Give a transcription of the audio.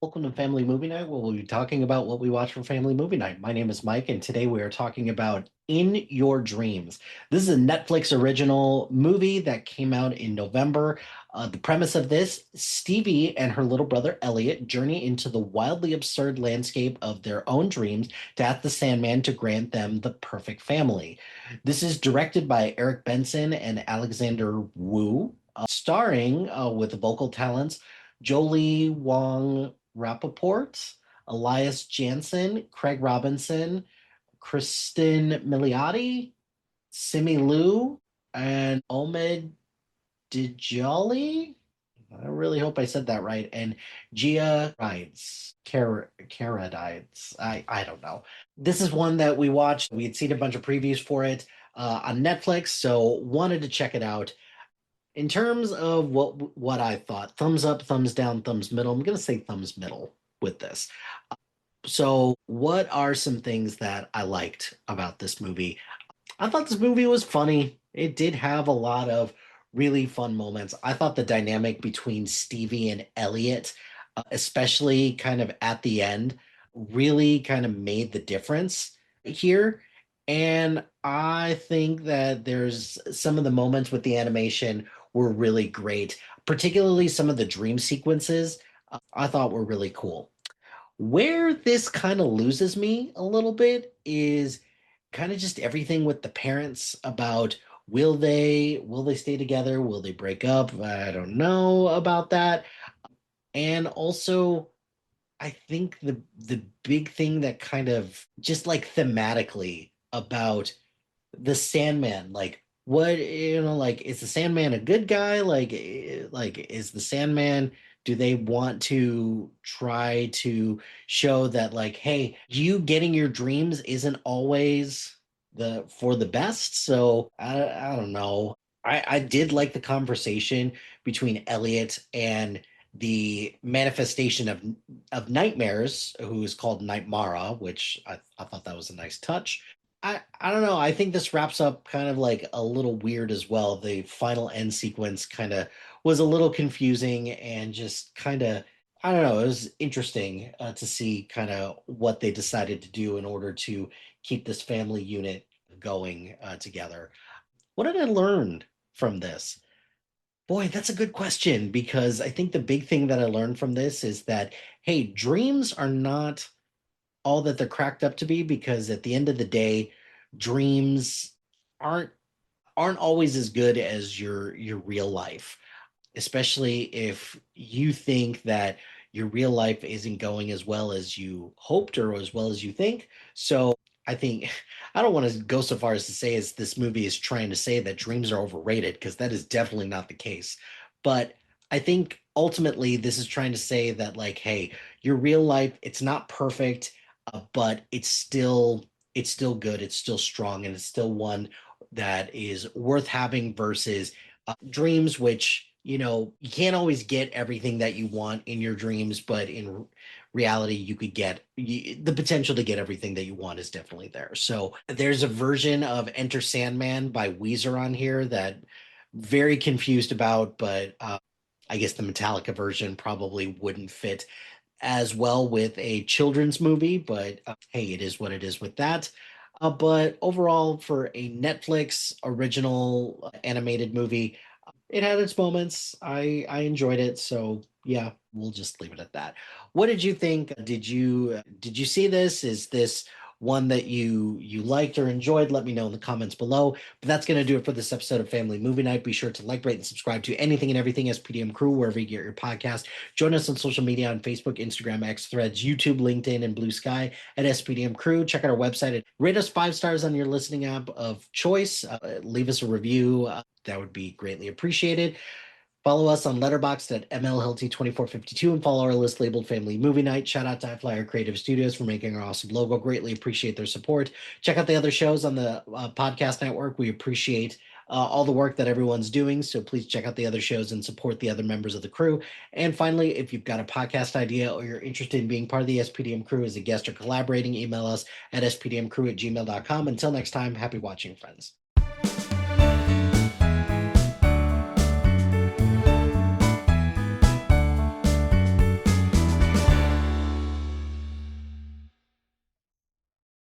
Welcome to Family Movie Night, where we'll be talking about what we watch for Family Movie Night. My name is Mike, and today we are talking about In Your Dreams. This is a Netflix original movie that came out in November. The premise of this: Stevie and her little brother Elliot journey into the wildly absurd landscape of their own dreams to ask the Sandman to grant them the perfect family. This is directed by Eric Benson and Alexander Wu, starring with vocal talents Jolie Wong Rappaport, Elias Jansen, Craig Robinson, Kristen Milioti, Simi Liu, and Omid Djali. I really hope I said that right. And Gia Rides, Caradides. I don't know. This is one that we watched. We had seen a bunch of previews for it on Netflix, so wanted to check it out. In terms of what I thought, thumbs up, thumbs down, thumbs middle. I'm gonna say thumbs middle with this. So, what are some things that I liked about this movie? I thought this movie was funny. It did have a lot of really fun moments. I thought the dynamic between Stevie and Elliot, especially kind of at the end, really kind of made the difference here. And I think that there's some of the moments with the animation were really great, particularly some of the dream sequences I thought were really cool. Where this kind of loses me a little bit is kind of just everything with the parents about will they stay together? Will they break up? I don't know about that. And also I think the big thing that kind of just like thematically about the Sandman, like what like is the Sandman a good guy? Like is the Sandman? Do they want to try to show that like, hey, you getting your dreams isn't always the for the best? So I don't know. I did like the conversation between Elliot and the manifestation of nightmares, who is called Nightmara, which I thought that was a nice touch. I don't know. I think this wraps up kind of like a little weird as well. The final end sequence kind of was a little confusing and just kind of I don't know. It was interesting to see kind of what they decided to do in order to keep this family unit going together. What did I learn from this? Boy, that's a good question because I think the big thing that I learned from this is that, hey, dreams are not all that they're cracked up to be because at the end of the day, dreams aren't aren't always as good as your real life, especially if you think that your real life isn't going as well as you hoped or as well as you think. So I think I don't want to go so far as to say as this movie is trying to say that dreams are overrated because that is definitely not the case. But I think ultimately this is trying to say that like, hey, your real life it's not perfect, but it's still good, it's still strong, and it's still one that is worth having versus dreams, which you can't always get everything that you want in your dreams, but in reality you could get the potential to get everything that you want is definitely there. So there's a version of Enter Sandman by Weezer on here that very confused about, but I guess the Metallica version probably wouldn't fit as well with a children's movie, but hey, it is what it is with that. But overall, for a Netflix original animated movie, it had its moments. I enjoyed it, so yeah, we'll just leave it at that. What did you think? Did you see this? Is this one that you liked or enjoyed? Let me know in the comments below. But that's going to do it for this episode of Family Movie Night. Be sure to like, rate, and subscribe to anything and everything SPDM Crew wherever you get your podcast. Join us on social media on Facebook, Instagram, X Threads, YouTube, LinkedIn, and Blue Sky at SPDM Crew. Check out our website and rate us 5 stars on your listening app of choice. Leave us a review. That would be greatly appreciated. Follow us on Letterboxd at MLHilty2452 and follow our list labeled Family Movie Night. Shout out to HiFlyer Creative Studios for making our awesome logo. Greatly appreciate their support. Check out the other shows on the podcast network. We appreciate all the work that everyone's doing. So please check out the other shows and support the other members of the crew. And finally, if you've got a podcast idea or you're interested in being part of the SPDM crew as a guest or collaborating, email us at spdmcrew@gmail.com. Until next time, happy watching, friends.